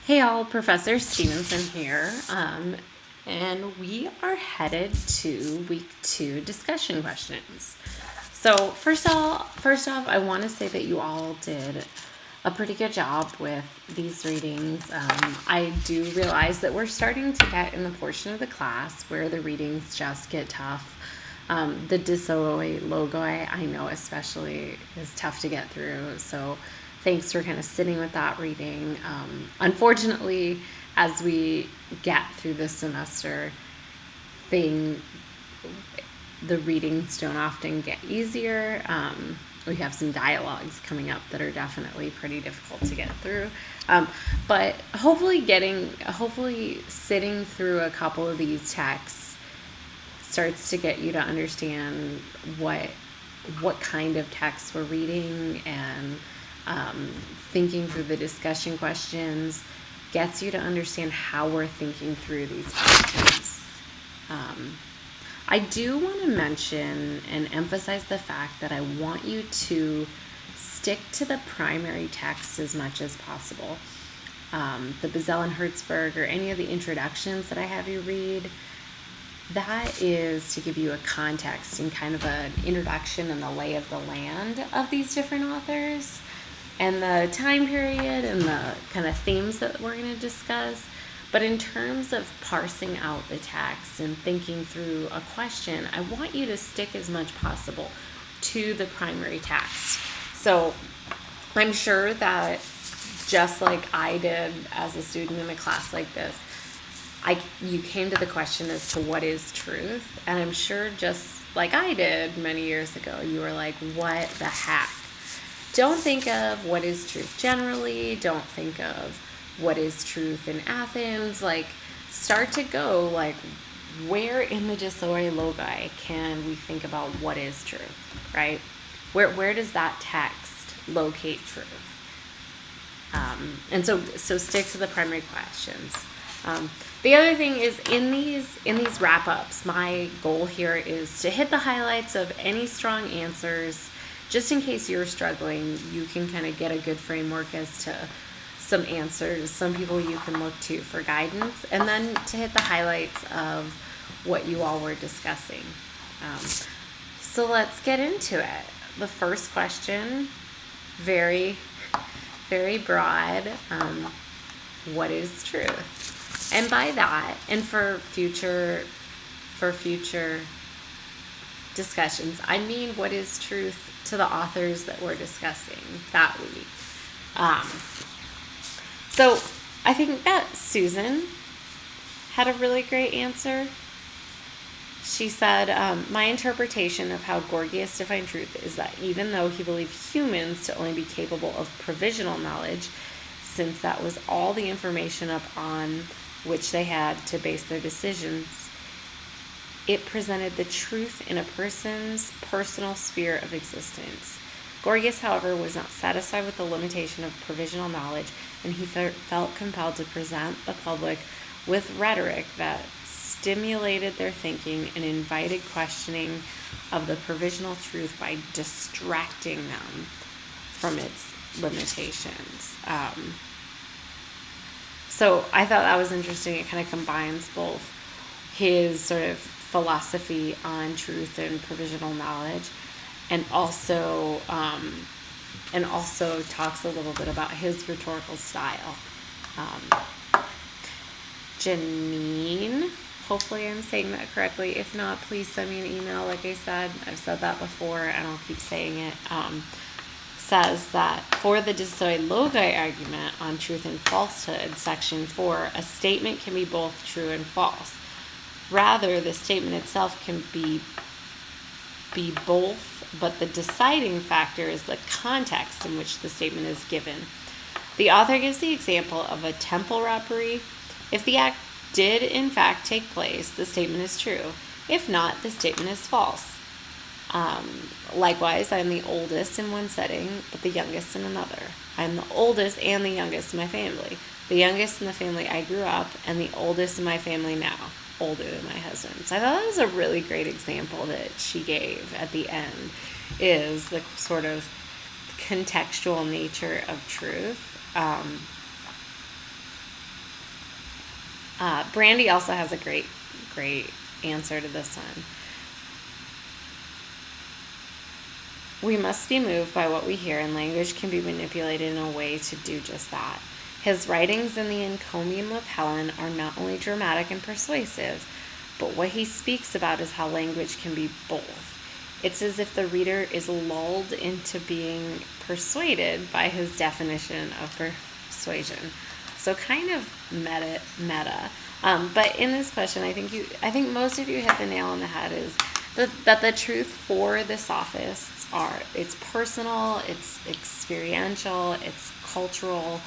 Hey all, Professor Stevenson here, and we are headed to week 2 discussion questions. So first off, I want to say that you all did a pretty good job with these readings. I do realize that we're starting to get in the portion of the class where the readings just get tough. The Disoi Logoi, I know especially, is tough to get through. So thanks for kind of sitting with that reading. Unfortunately, as we get through this semester, thing the readings don't often get easier. We have some dialogues coming up that are definitely pretty difficult to get through. But hopefully sitting through a couple of these texts starts to get you to understand what kind of texts we're reading, and thinking through the discussion questions gets you to understand how we're thinking through these questions. I do want to mention and emphasize the fact that I want you to stick to the primary text as much as possible. The Bazell and Hertzberg, or any of the introductions that I have you read, that is to give you a context and kind of an introduction and the lay of the land of these different authors and the time period and the kind of themes that we're going to discuss. But in terms of parsing out the text and thinking through a question, I want you to stick as much possible to the primary text. So I'm sure that just like I did as a student in a class like this, you came to the question as to what is truth. And I'm sure just like I did many years ago, you were like, what the heck? Don't think of what is truth generally. Don't think of what is truth in Athens. Like, start to go, like, where in the Disoi Logi can we think about what is truth, right? Where does that text locate truth? And so stick to the primary questions. The other thing is, in these wrap-ups, my goal here is to hit the highlights of any strong answers. Just in case you're struggling, you can kind of get a good framework as to some answers, some people you can look to for guidance, and then to hit the highlights of what you all were discussing. So let's get into it. The first question, very, very broad. What is truth? And by that, and for future discussions, I mean, what is truth to the authors that we're discussing that week? So I think that Susan had a really great answer. She said, my interpretation of how Gorgias defined truth is that even though he believed humans to only be capable of provisional knowledge, since that was all the information upon which they had to base their decisions, it presented the truth in a person's personal sphere of existence. Gorgias, however, was not satisfied with the limitation of provisional knowledge, and he felt compelled to present the public with rhetoric that stimulated their thinking and invited questioning of the provisional truth by distracting them from its limitations. So I thought that was interesting. It kind of combines both his sort of philosophy on truth and provisional knowledge, and also talks a little bit about his rhetorical style. Janine, hopefully I'm saying that correctly. If not, please send me an email. Like I said, I've said that before and I'll keep saying it. Says that for the Disoi Logi argument on truth and falsehood, section 4, a statement can be both true and false. Rather, the statement itself can be both, but the deciding factor is the context in which the statement is given. The author gives the example of a temple robbery. If the act did in fact take place, the statement is true. If not, the statement is false. Likewise, I am the oldest in one setting, but the youngest in another. I am the oldest and the youngest in my family. The youngest in the family I grew up, and the oldest in my family now, older than my husband. So I thought that was a really great example that she gave at the end, is the sort of contextual nature of truth. Brandy also has a great answer to this one. We must be moved by what we hear, and language can be manipulated in a way to do just that. His writings in the Encomium of Helen are not only dramatic and persuasive, but what he speaks about is how language can be both. It's as if the reader is lulled into being persuaded by his definition of persuasion. So kind of meta. But in this question, I think most of you hit the nail on the head. Is that the truth for the sophists it's personal, it's experiential, it's cultural.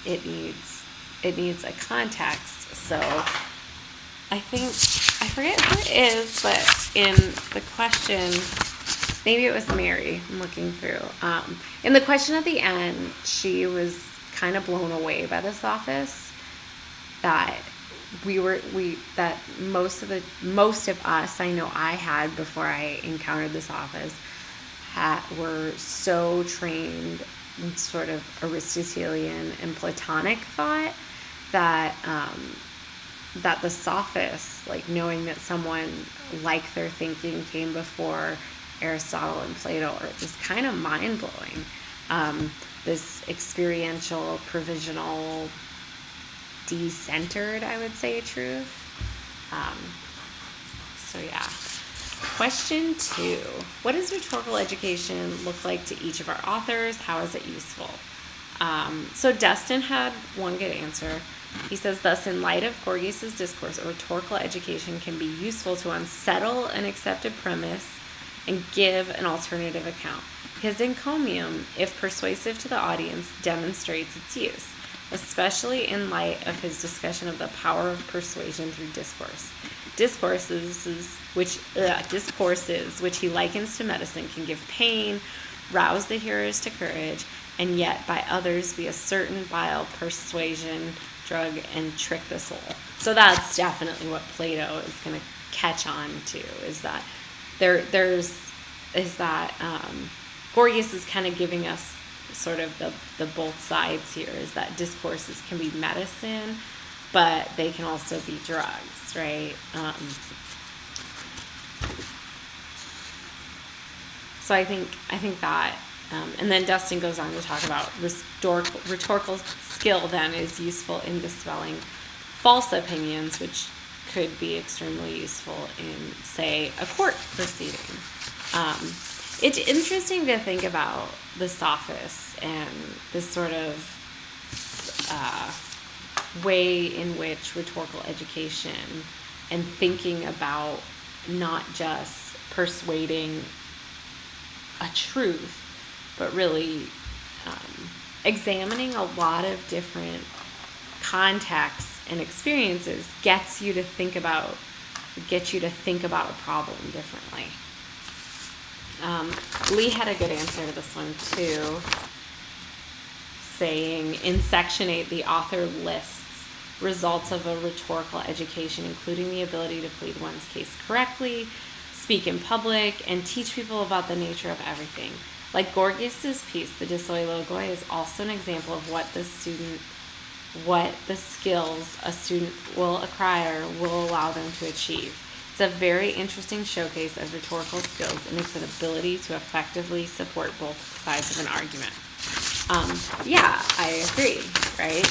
It needs a context. So I forget who it is, but in the question, maybe it was Mary. I'm looking through. In the question at the end, she was kind of blown away by the sophists, that that most of us, I know I had before I encountered the sophists, were so trained in sort of Aristotelian and Platonic thought that that the sophists, like knowing that someone like their thinking came before Aristotle and Plato, are just kind of mind-blowing. This experiential, provisional, de-centered, I would say, truth. So yeah. Question 2. What does rhetorical education look like to each of our authors? How is it useful? So Dustin had one good answer. He says, thus, in light of Gorgias' discourse, a rhetorical education can be useful to unsettle an accepted premise and give an alternative account. His encomium, if persuasive to the audience, demonstrates its use, especially in light of his discussion of the power of persuasion through discourse. Discourses, which he likens to medicine, can give pain, rouse the hearers to courage, and yet by others be a certain vile persuasion, drug, and trick the soul. So that's definitely what Plato is going to catch on to, is that Gorgias is kind of giving us sort of the both sides here, is that discourses can be medicine, but they can also be drugs, right? So I think that, and then Dustin goes on to talk about rhetorical skill then is useful in dispelling false opinions, which could be extremely useful in, say, a court proceeding. It's interesting to think about the sophists and this sort of way in which rhetorical education and thinking about not just persuading a truth, but really examining a lot of different contexts and experiences gets you to think about a problem differently. Lee had a good answer to this one too, saying in section 8, the author lists results of a rhetorical education, including the ability to plead one's case correctly, speak in public, and teach people about the nature of everything. Like Gorgias' piece, the De Soi Logoi is also an example of what the skills a student will acquire will allow them to achieve. It's a very interesting showcase of rhetorical skills and its ability to effectively support both sides of an argument. Yeah, I agree, right?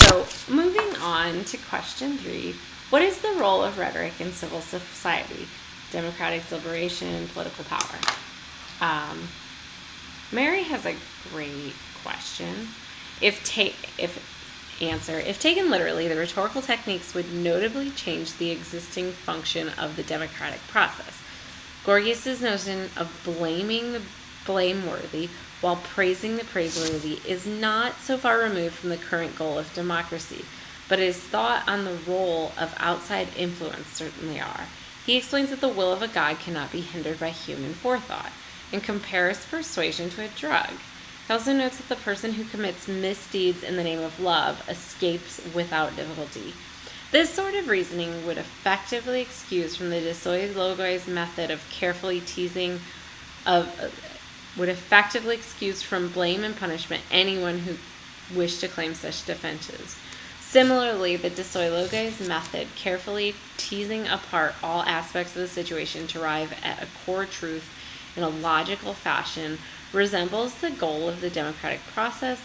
So moving on to question 3, what is the role of rhetoric in civil society, democratic deliberation, political power? Mary has a great question. If taken literally, the rhetorical techniques would notably change the existing function of the democratic process. Gorgias' notion of blaming the blameworthy while praising the praiseworthy is not so far removed from the current goal of democracy, but his thought on the role of outside influence certainly are. He explains that the will of a god cannot be hindered by human forethought, and compares persuasion to a drug. He also notes that the person who commits misdeeds in the name of love escapes without difficulty. This sort of reasoning would effectively excuse from the De Soi Logoi's method of carefully teasing would effectively excuse from blame and punishment anyone who wished to claim such defenses. Similarly, the Dostoevsky's method, carefully teasing apart all aspects of the situation to arrive at a core truth in a logical fashion, resembles the goal of the democratic process,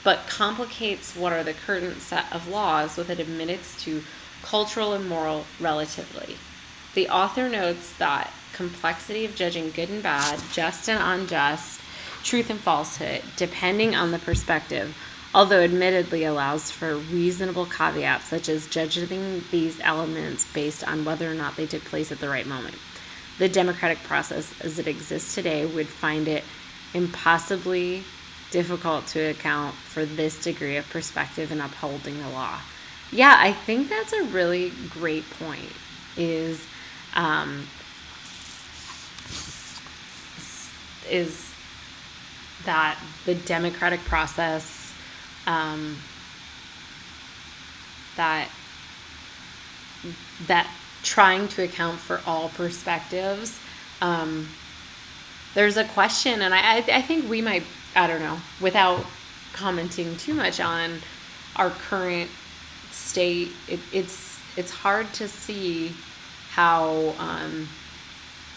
but complicates what are the current set of laws with an admittance to cultural and moral relatively. The author notes that complexity of judging good and bad, just and unjust, truth and falsehood, depending on the perspective, although admittedly allows for reasonable caveats such as judging these elements based on whether or not they took place at the right moment. The democratic process as it exists today would find it impossibly difficult to account for this degree of perspective in upholding the law. Yeah, I think that's a really great point, is that the democratic process, that trying to account for all perspectives, there's a question, and I think we might, I don't know, without commenting too much on our current state, it's hard to see how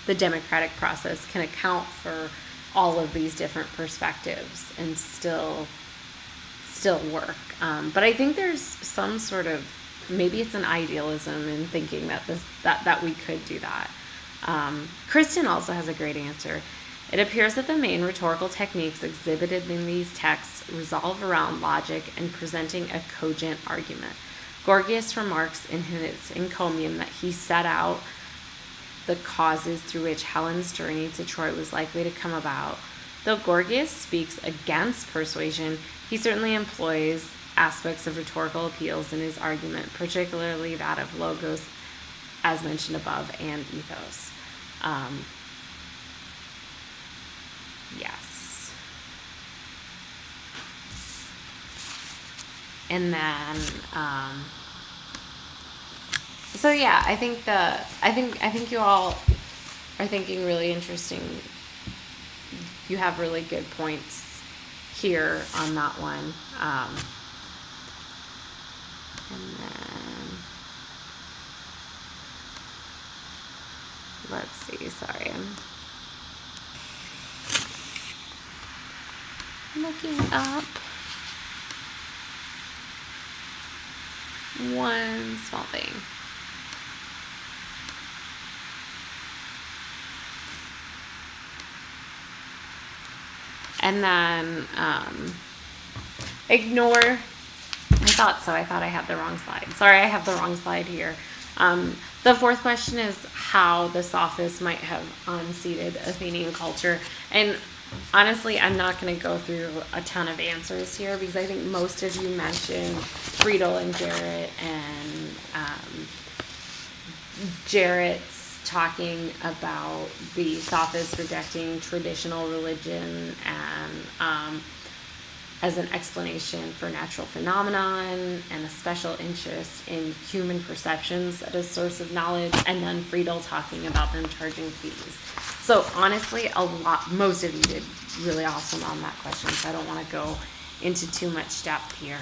the democratic process can account for all of these different perspectives and still work. But I think there's some sort of, maybe it's an idealism in thinking that we could do that. Kristen also has a great answer. It appears that the main rhetorical techniques exhibited in these texts revolve around logic and presenting a cogent argument. Gorgias remarks in his encomium that he set out the causes through which Helen's journey to Troy was likely to come about. Though Gorgias speaks against persuasion, he certainly employs aspects of rhetorical appeals in his argument, particularly that of logos, as mentioned above, and ethos. Yes. And then, so yeah, I think you all are thinking really interesting. You have really good points here on that one. And then, let's see, sorry, I'm looking up one small thing. And then ignore, I thought I had the wrong slide. Sorry, I have the wrong slide here. The fourth question is how the sophists might have unseated Athenian culture. And honestly, I'm not going to go through a ton of answers here because I think most of you mentioned Friedel and Jarrett, and Jarrett's talking about the sophists rejecting traditional religion and as an explanation for natural phenomenon and a special interest in human perceptions as a source of knowledge, and then Friedel talking about them charging fees. So honestly, most of you did really awesome on that question, so I don't want to go into too much depth here.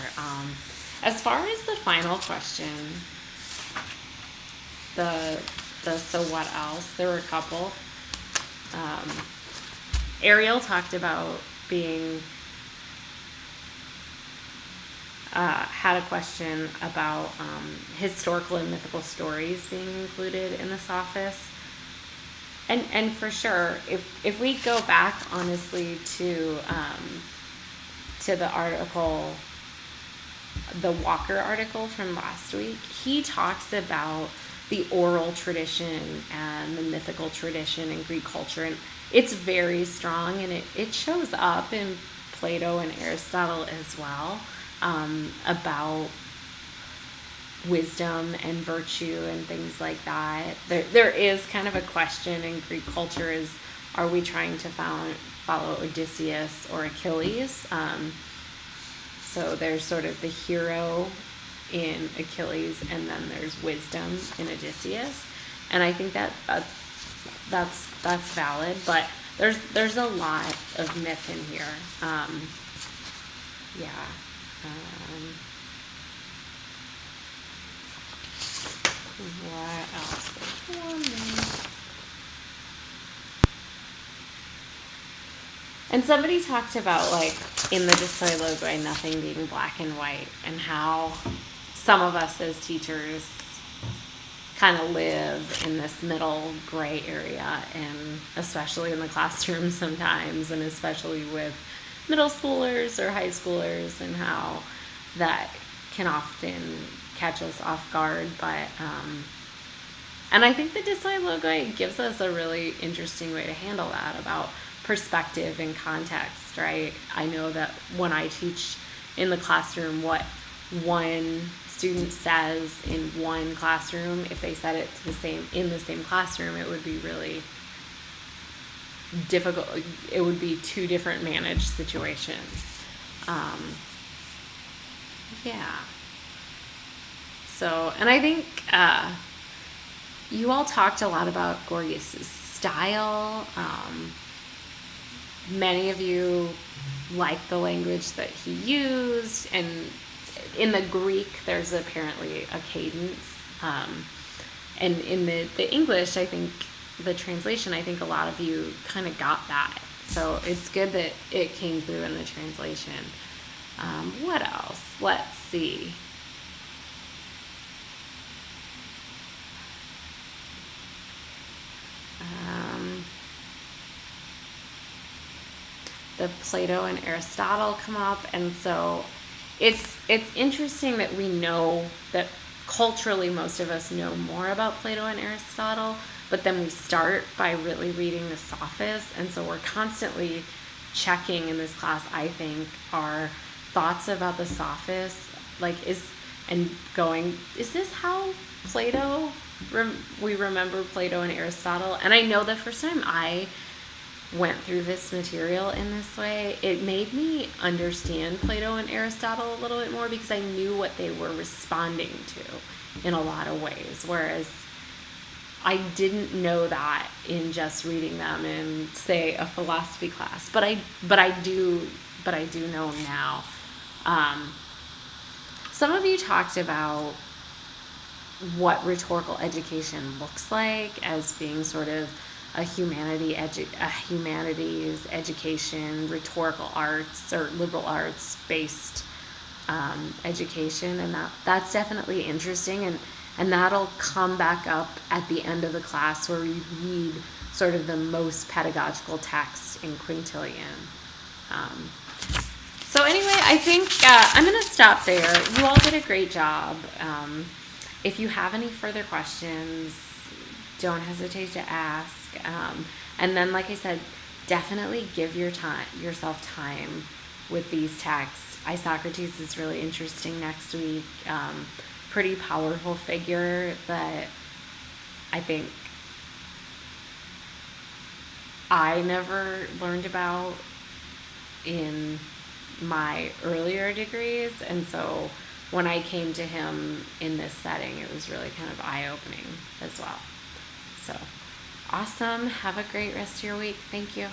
As far as the final question, the so what else, there were a couple. Ariel talked about being had a question about historical and mythical stories being included in the Sophists. And for sure, if we go back honestly to the article, the Walker article from last week, he talks about the oral tradition and the mythical tradition in Greek culture, and it's very strong, and it shows up in Plato and Aristotle as well, about wisdom and virtue and things like that. There is kind of a question in Greek culture is, are we trying to follow Odysseus or Achilles? So there's sort of the hero in Achilles, and then there's wisdom in Odysseus, and I think that's valid. But there's a lot of myth in here. Yeah. What else? There's one more. And somebody talked about, like, in the Display Logoi, nothing being black and white, and how some of us as teachers kind of live in this middle gray area, and especially in the classroom sometimes, and especially with middle schoolers or high schoolers, and how that can often catch us off guard. But and I think the Display Logoi gives us a really interesting way to handle that, about perspective and context, right? I know that when I teach in the classroom, what one student says in one classroom, if they said it in the same classroom, it would be really difficult. It would be two different managed situations. Yeah. So, and I think you all talked a lot about Gorgias's style. Many of you like the language that he used, and in the Greek, there's apparently a cadence. And in the English, I think, the translation, I think a lot of you kind of got that. So it's good that it came through in the translation. What else? Let's see. The Plato and Aristotle come up, and so it's interesting that we know that culturally most of us know more about Plato and Aristotle, but then we start by really reading the Sophists, and so we're constantly checking in this class, I think, our thoughts about the Sophists, and going, is this how Plato, we remember Plato and Aristotle? And I know the first time I went through this material in this way, it made me understand Plato and Aristotle a little bit more, because I knew what they were responding to in a lot of ways, whereas I didn't know that in just reading them in, say, a philosophy class. But I do know now. Some of you talked about what rhetorical education looks like as being sort of a humanities education, rhetorical arts or liberal arts based education, and that's definitely interesting, and that'll come back up at the end of the class, where we read sort of the most pedagogical text in Quintilian. So anyway, I think I'm going to stop there. You all did a great job. If you have any further questions, don't hesitate to ask. And then, like I said, definitely give yourself time with these texts. Isocrates is really interesting next week. Pretty powerful figure that I think I never learned about in my earlier degrees, and so when I came to him in this setting, it was really kind of eye-opening as well. So awesome. Have a great rest of your week. Thank you.